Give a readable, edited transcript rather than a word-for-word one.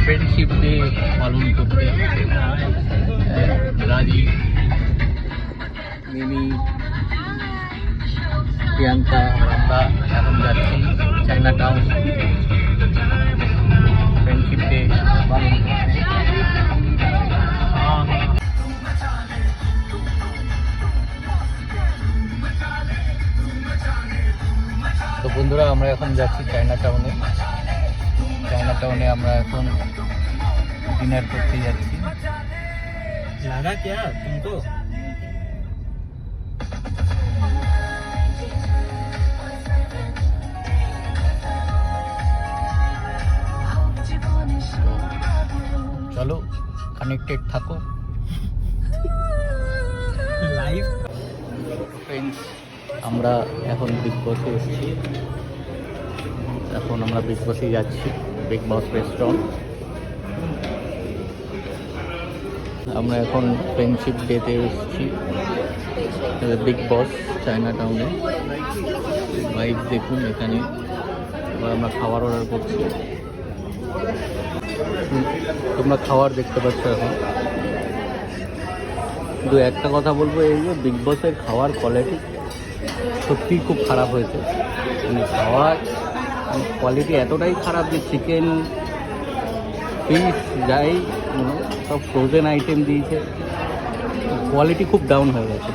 Friendship day পালন করতে রাজি, মিমি, প্রিয়াঙ্কা আর আমরা এখন যাচ্ছি চায়না টাউন ফ্রেন্ডশিপ ডে পালন করতে। তো বন্ধুরা আমরা এখন যাচ্ছি চায়না টাউনে। চায়না টাউনে আমরা এখন ডিনার করতে যাচ্ছি। লাগা क्या तुमको? চলো কানেক্টেড থাকো লাইভ। ফ্রেন্ডস, আমরা এখন বিগ বসে এসেছি। এখন আমরা বিগ বসে যাচ্ছি, বিগ বস রেস্টুরেন্ট। আমরা এখন ফ্রেন্ডশিপ ডেতে এসেছি বিগ বস চায়না টাউনে। বাইক দেখুন এখানে। এবার আমরা খাবার অর্ডার করছি। তোমরা খাবার দেখতে পাচ্ছ এখন। কিন্তু একটা কথা বলবো, এই যে বিগ বসের খাওয়ার কোয়ালিটি সত্যিই খুব খারাপ হয়েছে। মানে খাওয়ার কোয়ালিটি এতটাই খারাপ যে চিকেন, ফিশ যাই সব ফ্রোজেন আইটেম দিয়েছে, কোয়ালিটি খুব ডাউন হয়ে গেছে।